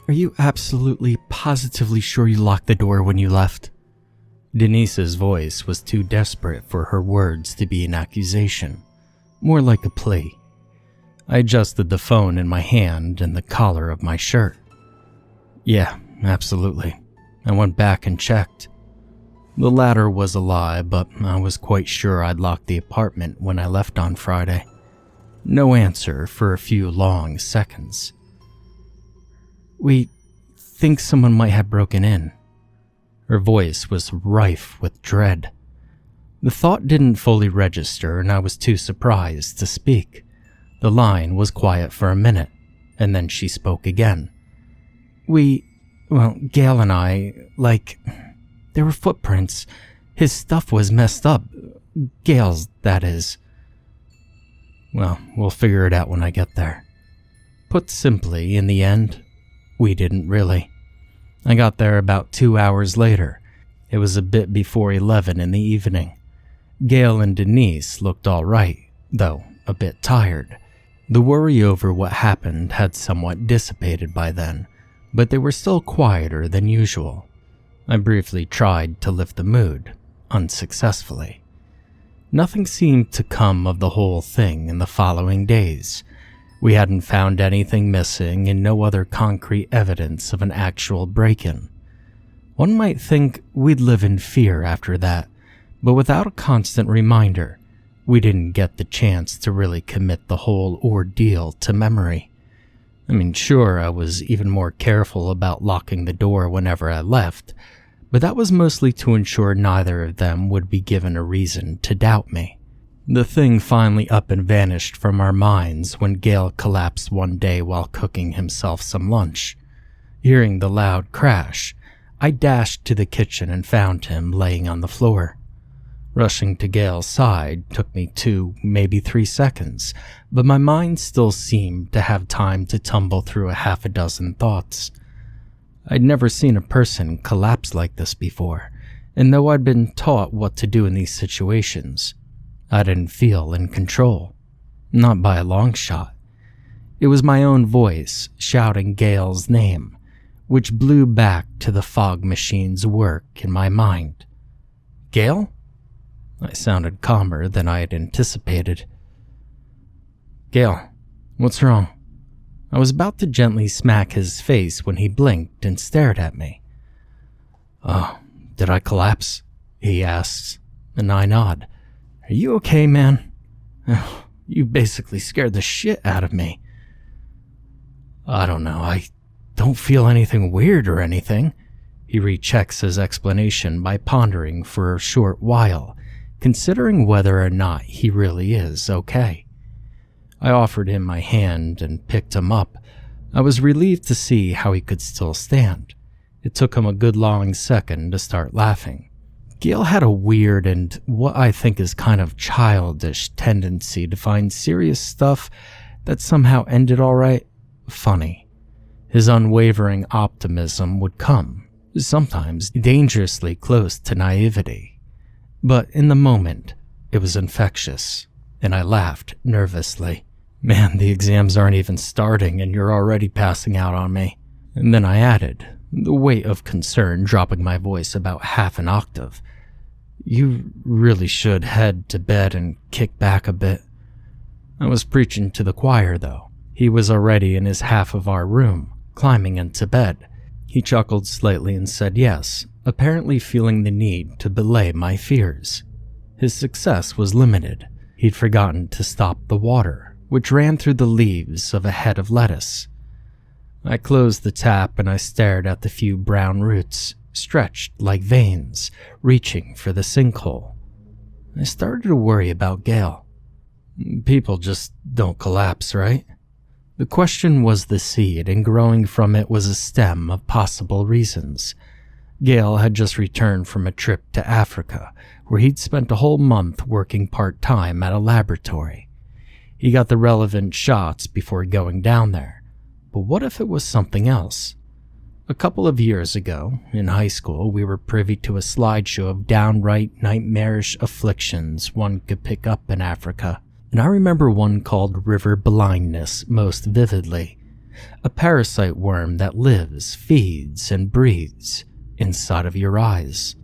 Are you absolutely, positively sure you locked the door when you left? Denise's voice was too desperate for her words to be an accusation, more like a plea. I adjusted the phone in my hand and the collar of my shirt. Yeah, absolutely. I went back and checked. The latter was a lie, but I was quite sure I'd locked the apartment when I left on Friday. No answer for a few long seconds. We think someone might have broken in. Her voice was rife with dread. The thought didn't fully register, and I was too surprised to speak. The line was quiet for a minute, and then she spoke again. Gail and I, there were footprints. His stuff was messed up. Gail's, that is. Well, we'll figure it out when I get there. Put simply, in the end, we didn't really. I got there about 2 hours later. It was a bit before 11 in the evening. Gail and Denise looked all right, though a bit tired. The worry over what happened had somewhat dissipated by then, but they were still quieter than usual. I briefly tried to lift the mood, unsuccessfully. Nothing seemed to come of the whole thing in the following days. We hadn't found anything missing and no other concrete evidence of an actual break-in. One might think we'd live in fear after that, but without a constant reminder, we didn't get the chance to really commit the whole ordeal to memory. Sure, I was even more careful about locking the door whenever I left, but that was mostly to ensure neither of them would be given a reason to doubt me. The thing finally up and vanished from our minds when Gail collapsed one day while cooking himself some lunch. Hearing the loud crash, I dashed to the kitchen and found him laying on the floor. Rushing to Gail's side took me 2, maybe 3 seconds, but my mind still seemed to have time to tumble through a half a dozen thoughts. I'd never seen a person collapse like this before, and though I'd been taught what to do in these situations, I didn't feel in control. Not by a long shot. It was my own voice shouting Gail's name, which blew back to the fog machine's work in my mind. Gail? I sounded calmer than I had anticipated. Gail, what's wrong? I was about to gently smack his face when he blinked and stared at me. Oh, did I collapse? He asks, and I nod. Are you okay, man? You basically scared the shit out of me. I don't know, I don't feel anything weird or anything. He rechecks his explanation by pondering for a short while, considering whether or not he really is okay. I offered him my hand and picked him up. I was relieved to see how he could still stand. It took him a good long second to start laughing. Gail had a weird and what I think is kind of childish tendency to find serious stuff that somehow ended alright funny. His unwavering optimism would come, sometimes dangerously close to naivety. But in the moment, it was infectious, and I laughed nervously. Man, the exams aren't even starting and you're already passing out on me. And then I added, the weight of concern dropping my voice about half an octave. You really should head to bed and kick back a bit. I was preaching to the choir, though. He was already in his half of our room, climbing into bed. He chuckled slightly and said yes, apparently feeling the need to belay my fears. His success was limited. He'd forgotten to stop the water, which ran through the leaves of a head of lettuce. I closed the tap and I stared at the few brown roots, stretched like veins, reaching for the sinkhole. I started to worry about Gail. People just don't collapse, right? The question was the seed, and growing from it was a stem of possible reasons. Gail had just returned from a trip to Africa, where he'd spent a whole month working part-time at a laboratory. He got the relevant shots before going down there. But what if it was something else? A couple of years ago, in high school, we were privy to a slideshow of downright nightmarish afflictions one could pick up in Africa, and I remember one called river blindness most vividly. a parasite worm that lives, feeds, and breathes inside of your eyes.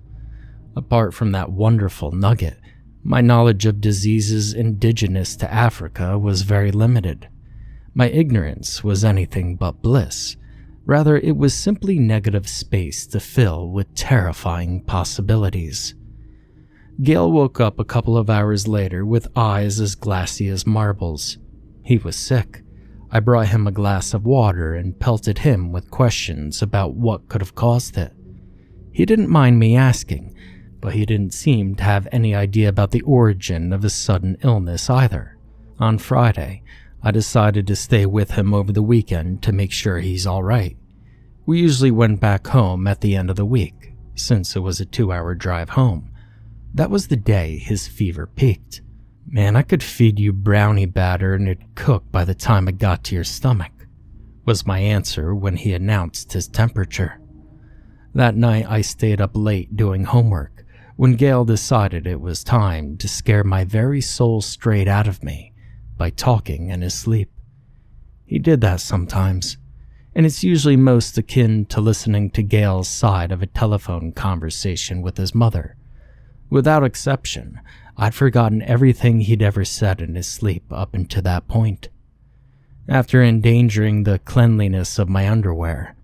Apart from that wonderful nugget, my knowledge of diseases indigenous to Africa was very limited. My ignorance was anything but bliss. Rather, it was simply negative space to fill with terrifying possibilities. Gale woke up a couple of hours later with eyes as glassy as marbles. He was sick. I brought him a glass of water and pelted him with questions about what could have caused it. He didn't mind me asking, but he didn't seem to have any idea about the origin of his sudden illness either. On Friday, I decided to stay with him over the weekend to make sure he's alright. We usually went back home at the end of the week, since it was a 2-hour drive home. That was the day his fever peaked. "Man, I could feed you brownie batter and it'd cook by the time it got to your stomach," was my answer when he announced his temperature. That night I stayed up late doing homework when Gale decided it was time to scare my very soul straight out of me by talking in his sleep. He did that sometimes, and it's usually most akin to listening to Gale's side of a telephone conversation with his mother. Without exception, I'd forgotten everything he'd ever said in his sleep up until that point. After endangering the cleanliness of my underwear,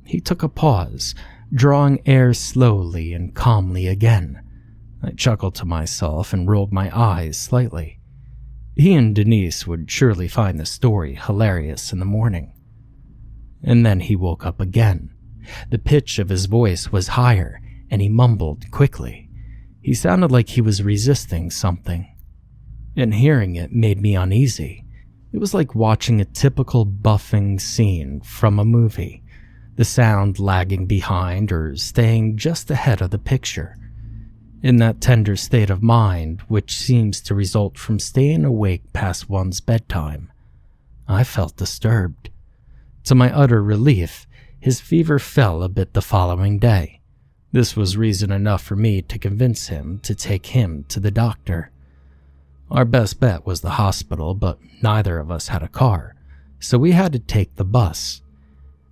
he took a pause, drawing air slowly and calmly again. I chuckled to myself and rolled my eyes slightly. He and Denise would surely find the story hilarious in the morning. And then he woke up again. The pitch of his voice was higher, and he mumbled quickly. He sounded like he was resisting something, and hearing it made me uneasy. It was like watching a typical buffing scene from a movie, the sound lagging behind or staying just ahead of the picture. In that tender state of mind which seems to result from staying awake past one's bedtime, I felt disturbed. To my utter relief, his fever fell a bit the following day. This was reason enough for me to convince him to take him to the doctor. Our best bet was the hospital, but neither of us had a car, so we had to take the bus.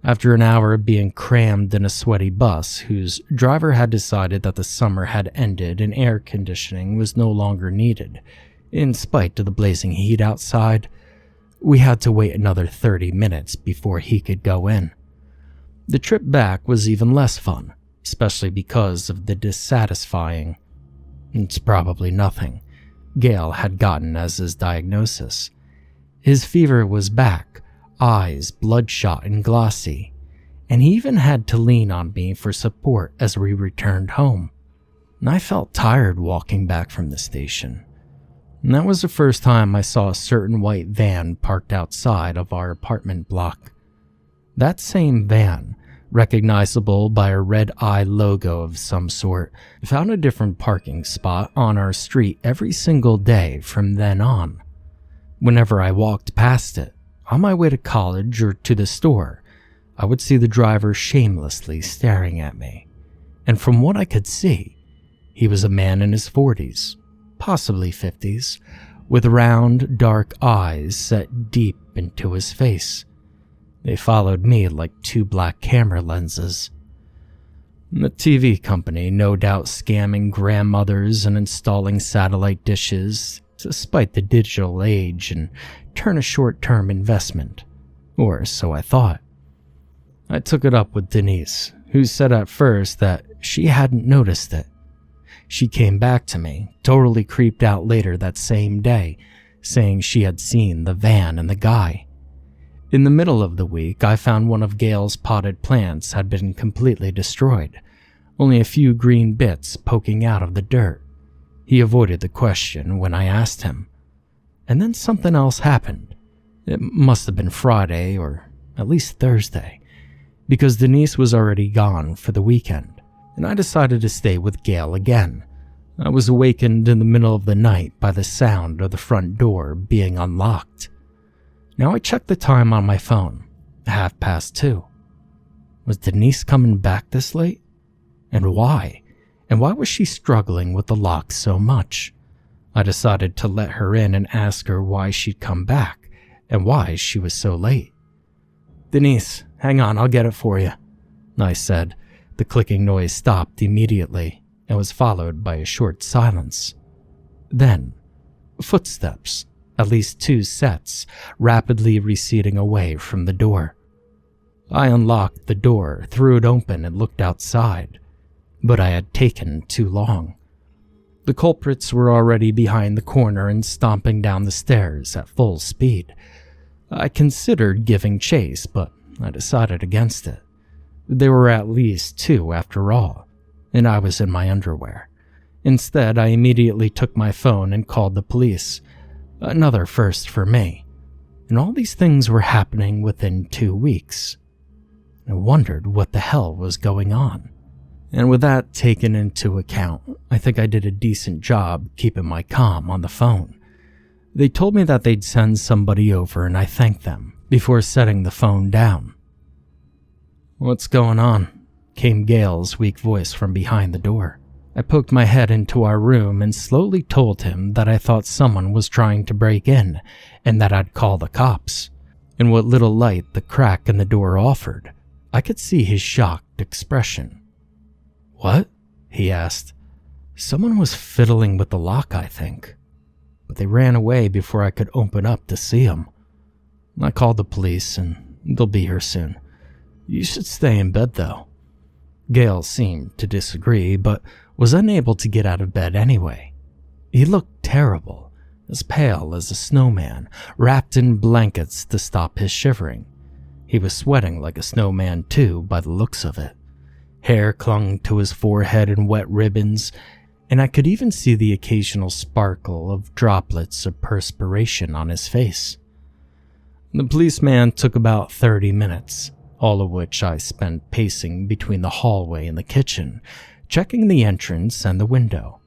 After an hour of being crammed in a sweaty bus whose driver had decided that the summer had ended and air conditioning was no longer needed, in spite of the blazing heat outside, we had to wait another 30 minutes before he could go in. The trip back was even less fun, especially because of the dissatisfying, "It's probably nothing," Gale had gotten as his diagnosis. His fever was back, eyes bloodshot and glossy, and he even had to lean on me for support as we returned home. And I felt tired walking back from the station. And that was the first time I saw a certain white van parked outside of our apartment block. That same van, recognizable by a red eye logo of some sort, found a different parking spot on our street every single day from then on. Whenever I walked past it, on my way to college or to the store, I would see the driver shamelessly staring at me. And from what I could see, he was a man in his 40s, possibly 50s, with round, dark eyes set deep into his face. They followed me like two black camera lenses. The TV company, no doubt scamming grandmothers and installing satellite dishes to spite the digital age and turn a short-term investment. Or so I thought. I took it up with Denise, who said at first that she hadn't noticed it. She came back to me, totally creeped out later that same day, saying she had seen the van and the guy. In the middle of the week, I found one of Gale's potted plants had been completely destroyed, only a few green bits poking out of the dirt. He avoided the question when I asked him. And then something else happened. It must have been Friday or at least Thursday, because Denise was already gone for the weekend, and I decided to stay with Gale again. I was awakened in the middle of the night by the sound of the front door being unlocked. Now I checked the time on my phone, 2:30. Was Denise coming back this late? And why? And why was she struggling with the lock so much? I decided to let her in and ask her why she'd come back and why she was so late. "Denise, hang on, I'll get it for you," I said. The clicking noise stopped immediately and was followed by a short silence. Then, footsteps, at least 2 sets, rapidly receding away from the door. I unlocked the door, threw it open, and looked outside, but I had taken too long. The culprits were already behind the corner and stomping down the stairs at full speed. I considered giving chase, but I decided against it. There were at least 2 after all, and I was in my underwear. Instead, I immediately took my phone and called the police. Another first for me. And all these things were happening within 2 weeks. I wondered what the hell was going on. And with that taken into account, I think I did a decent job keeping my calm on the phone. They told me that they'd send somebody over, and I thanked them before setting the phone down. "What's going on?" came Gale's weak voice from behind the door. I poked my head into our room and slowly told him that I thought someone was trying to break in and that I'd call the cops. In what little light the crack in the door offered, I could see his shocked expression. "What?" he asked. "Someone was fiddling with the lock, I think. But they ran away before I could open up to see them. I called the police and they'll be here soon. You should stay in bed though." Gale seemed to disagree, but was unable to get out of bed anyway. He looked terrible, as pale as a snowman, wrapped in blankets to stop his shivering. He was sweating like a snowman too, by the looks of it. Hair clung to his forehead in wet ribbons, and I could even see the occasional sparkle of droplets of perspiration on his face. The policeman took about 30 minutes, all of which I spent pacing between the hallway and the kitchen, checking the entrance and the window.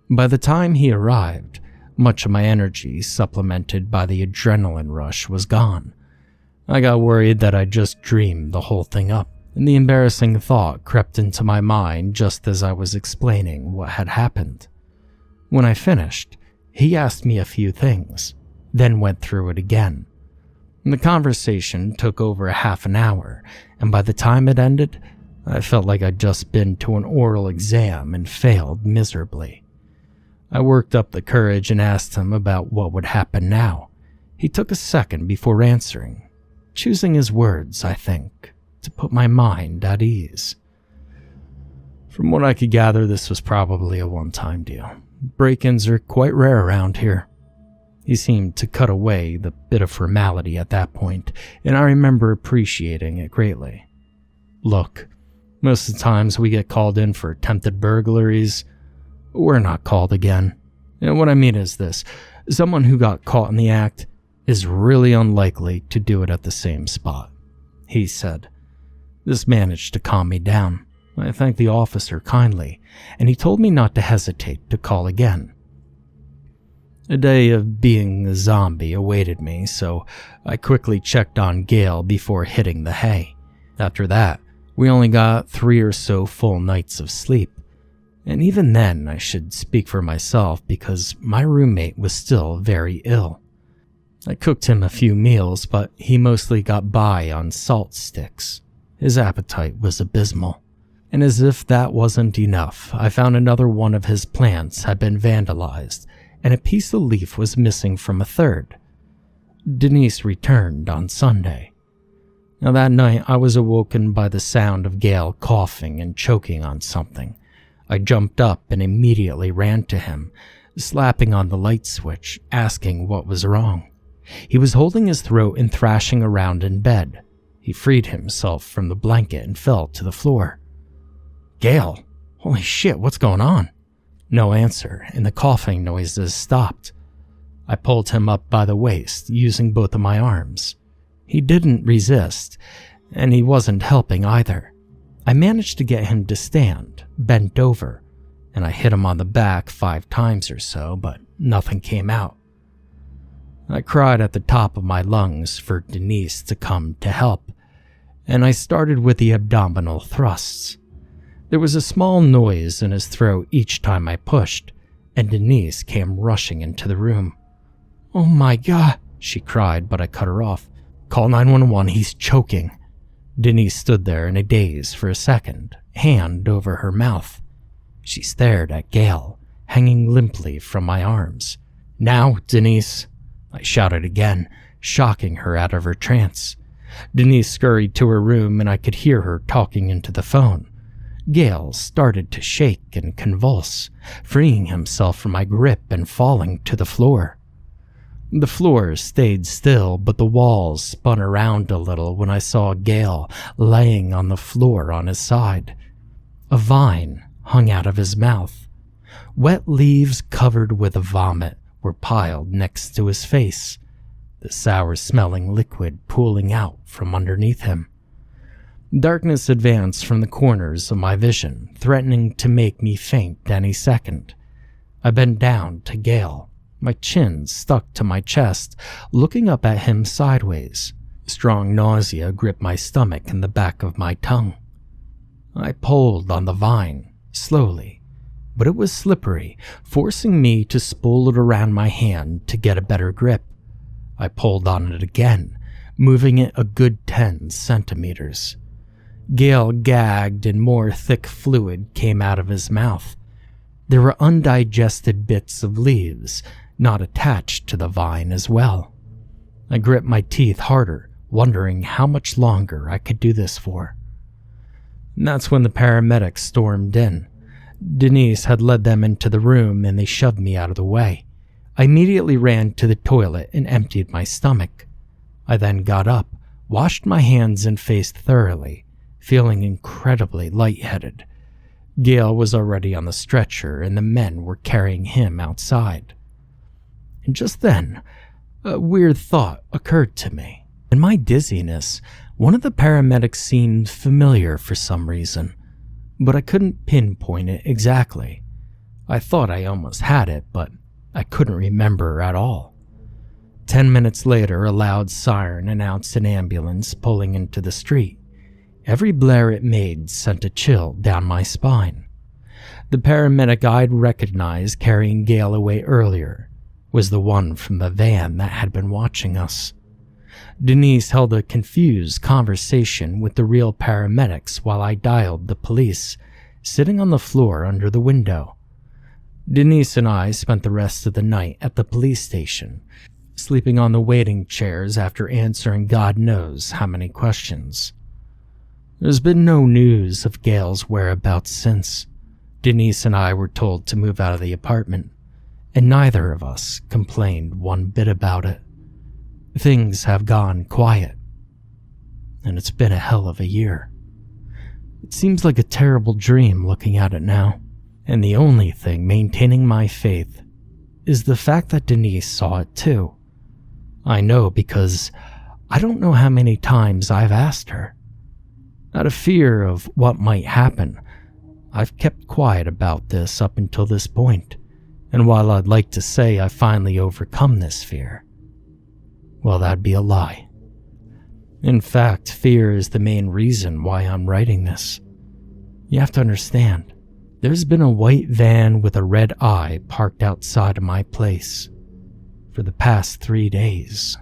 By the time he arrived, much of my energy, supplemented by the adrenaline rush, was gone. I got worried that I'd just dreamed the whole thing up, and the embarrassing thought crept into my mind just as I was explaining what had happened. When I finished, he asked me a few things, then went through it again. The conversation took over a half an hour, and by the time it ended, I felt like I'd just been to an oral exam and failed miserably. I worked up the courage and asked him about what would happen now. He took a second before answering, choosing his words, I think, to put my mind at ease. "From what I could gather, this was probably a one-time deal. Break-ins are quite rare around here." He seemed to cut away the bit of formality at that point, and I remember appreciating it greatly. "Look, most of the times we get called in for attempted burglaries, we're not called again. And what I mean is this, someone who got caught in the act is really unlikely to do it at the same spot," he said. This managed to calm me down. I thanked the officer kindly, and he told me not to hesitate to call again. A day of being a zombie awaited me, so I quickly checked on Gale before hitting the hay. After that, we only got 3 or so full nights of sleep. And even then, I should speak for myself because my roommate was still very ill. I cooked him a few meals, but he mostly got by on salt sticks. His appetite was abysmal. And as if that wasn't enough, I found another one of his plants had been vandalized, and a piece of leaf was missing from a third. Denise returned on Sunday. Now that night, I was awoken by the sound of Gale coughing and choking on something. I jumped up and immediately ran to him, slapping on the light switch, asking what was wrong. He was holding his throat and thrashing around in bed. He freed himself from the blanket and fell to the floor. "Gale, holy shit, what's going on?" No answer, and the coughing noises stopped. I pulled him up by the waist, using both of my arms. He didn't resist, and he wasn't helping either. I managed to get him to stand, bent over, and I hit him on the back 5 times or so, but nothing came out. I cried at the top of my lungs for Denise to come to help, and I started with the abdominal thrusts. There was a small noise in his throat each time I pushed, and Denise came rushing into the room. "Oh my God," she cried, but I cut her off. Call 911, he's choking." Denise stood there in a daze for a second, hand over her mouth. She stared at Gale, hanging limply from my arms. "Now, Denise," I shouted again, shocking her out of her trance. Denise scurried to her room and I could hear her talking into the phone. Gale started to shake and convulse, freeing himself from my grip and falling to the floor. The floor stayed still, but the walls spun around a little when I saw Gale laying on the floor on his side. A vine hung out of his mouth. Wet leaves covered with vomit were piled next to his face, the sour-smelling liquid pooling out from underneath him. Darkness advanced from the corners of my vision, threatening to make me faint any second. I bent down to Gale, my chin stuck to my chest, looking up at him sideways. Strong nausea gripped my stomach and the back of my tongue. I pulled on the vine, slowly, but it was slippery, forcing me to spool it around my hand to get a better grip. I pulled on it again, moving it a good 10 centimeters. Gale gagged and more thick fluid came out of his mouth. There were undigested bits of leaves, not attached to the vine as well. I gripped my teeth harder, wondering how much longer I could do this for. And that's when the paramedics stormed in. Denise had led them into the room and they shoved me out of the way. I immediately ran to the toilet and emptied my stomach. I then got up, washed my hands and face thoroughly, feeling incredibly lightheaded. Gale was already on the stretcher and the men were carrying him outside. And just then, a weird thought occurred to me. In my dizziness, one of the paramedics seemed familiar for some reason, but I couldn't pinpoint it exactly. I thought I almost had it, but I couldn't remember at all. 10 minutes later, a loud siren announced an ambulance pulling into the street. Every blare it made sent a chill down my spine. The paramedic I'd recognized carrying Gale away earlier was the one from the van that had been watching us. Denise held a confused conversation with the real paramedics while I dialed the police, sitting on the floor under the window. Denise and I spent the rest of the night at the police station, sleeping on the waiting chairs after answering God knows how many questions. There's been no news of Gale's whereabouts since. Denise and I were told to move out of the apartment, and neither of us complained one bit about it. Things have gone quiet, and it's been a hell of a year. It seems like a terrible dream looking at it now, and the only thing maintaining my faith is the fact that Denise saw it too. I know because I don't know how many times I've asked her. Out of fear of what might happen, I've kept quiet about this up until this point, and while I'd like to say I finally overcome this fear, well, that'd be a lie. In fact, fear is the main reason why I'm writing this. You have to understand, there's been a white van with a red eye parked outside of my place for the past 3 days.